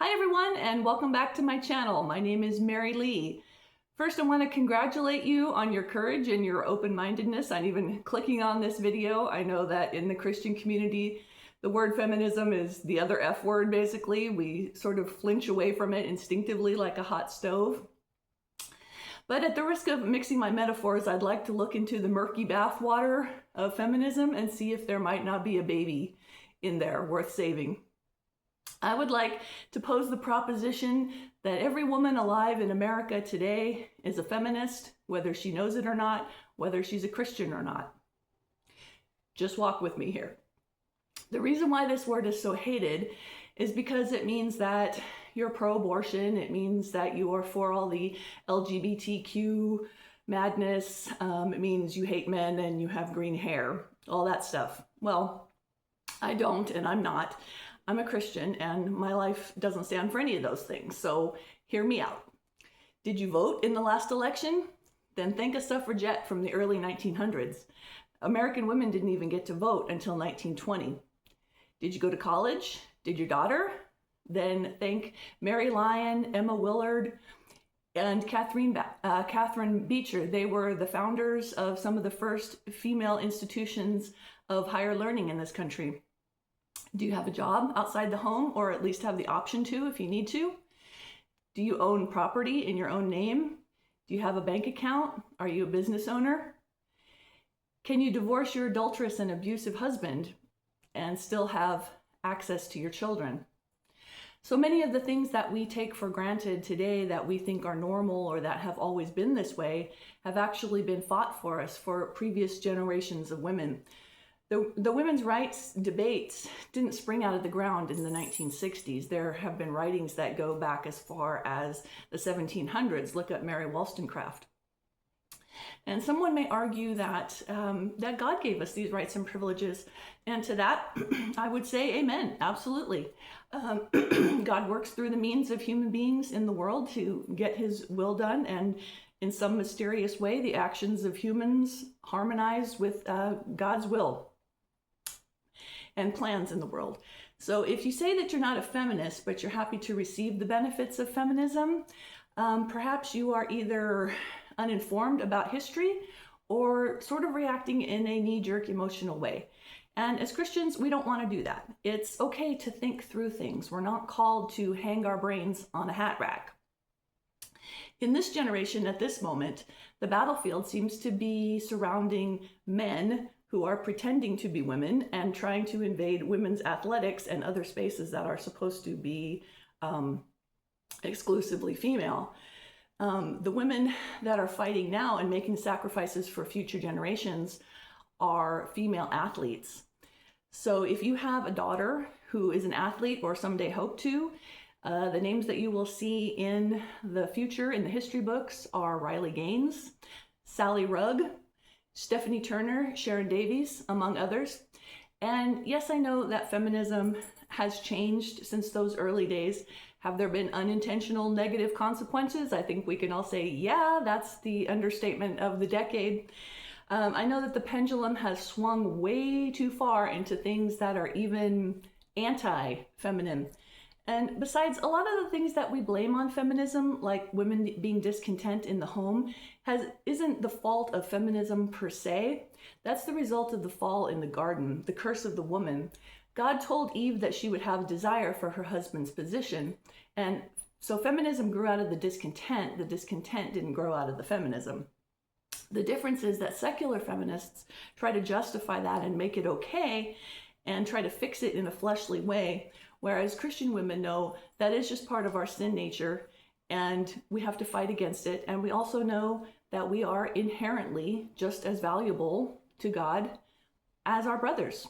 Hi everyone, and welcome back to my channel. My name is Mary Lee. First, I want to congratulate you on your courage and your open-mindedness on even clicking on this video. I know that in the Christian community, the word feminism is the other F word, basically. We sort of flinch away from it instinctively like a hot stove. But at the risk of mixing my metaphors, I'd like to look into the murky bathwater of feminism and see if there might not be a baby in there worth saving. I would like to pose the proposition that every woman alive in America today is a feminist, whether she knows it or not, whether she's a Christian or not. Just walk with me here. The reason why this word is so hated is because it means that you're pro-abortion. It means that you are for all the LGBTQ madness. It means you hate men and you have green hair, all that stuff. Well, I don't, and I'm not. I'm a Christian and my life doesn't stand for any of those things, so hear me out. Did you vote in the last election? Then thank a suffragette from the early 1900s. American women didn't even get to vote until 1920. Did you go to college? Did your daughter? Then thank Mary Lyon, Emma Willard, and Catherine Beecher. They were the founders of some of the first female institutions of higher learning in this country. Do you have a job outside the home, or at least have the option to if you need to? Do you own property in your own name? Do you have a bank account? Are you a business owner? Can you divorce your adulterous and abusive husband and still have access to your children? So many of the things that we take for granted today that we think are normal or that have always been this way have actually been fought for us for previous generations of women. The women's rights debates didn't spring out of the ground in the 1960s. There have been writings that go back as far as the 1700s. Look at Mary Wollstonecraft. And someone may argue that, that God gave us these rights and privileges. And to that, I would say amen, absolutely. God works through the means of human beings in the world to get his will done, and in some mysterious way, the actions of humans harmonize with God's will and plans in the world. So if you say that you're not a feminist, but you're happy to receive the benefits of feminism, perhaps you are either uninformed about history or sort of reacting in a knee-jerk emotional way. And as Christians, we don't want to do that. It's okay to think through things. We're not called to hang our brains on a hat rack. In this generation, at this moment, the battlefield seems to be surrounding men who are pretending to be women and trying to invade women's athletics and other spaces that are supposed to be exclusively female. The women that are fighting now and making sacrifices for future generations are female athletes. So if you have a daughter who is an athlete or someday hope to, the names that you will see in the future in the history books are Riley Gaines, Sally Rugg, Stephanie Turner, Sharon Davies, among others. And yes, I know that feminism has changed since those early days. Have there been unintentional negative consequences? I think we can all say, yeah, that's the understatement of the decade. I know that the pendulum has swung way too far into things that are even anti-feminine. And besides, a lot of the things that we blame on feminism, like women being discontent in the home, isn't the fault of feminism per se. That's the result of the fall in the garden, the curse of the woman. God told Eve that she would have desire for her husband's position. And so feminism grew out of the discontent. The discontent didn't grow out of the feminism. The difference is that secular feminists try to justify that and make it okay and try to fix it in a fleshly way. Whereas Christian women know that is just part of our sin nature and we have to fight against it. And we also know that we are inherently just as valuable to God as our brothers.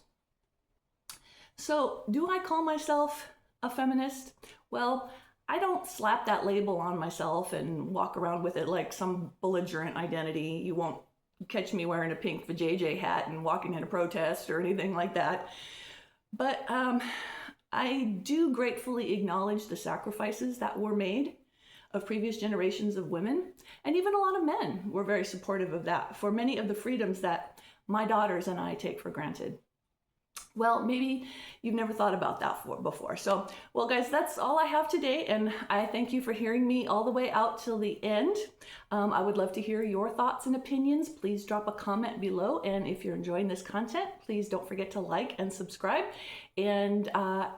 So do I call myself a feminist? Well, I don't slap that label on myself and walk around with it like some belligerent identity. You won't catch me wearing a pink vajayjay hat and walking in a protest or anything like that. But I do gratefully acknowledge the sacrifices that were made of previous generations of women, and even a lot of men were very supportive of that for many of the freedoms that my daughters and I take for granted. Well, maybe you've never thought about that before. So, well, guys, that's all I have today, and I thank you for hearing me all the way out till the end. I would love to hear your thoughts and opinions. Please drop a comment below, and if you're enjoying this content, please don't forget to like and subscribe, and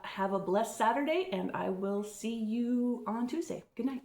have a blessed Saturday, and I will see you on Tuesday. Good night.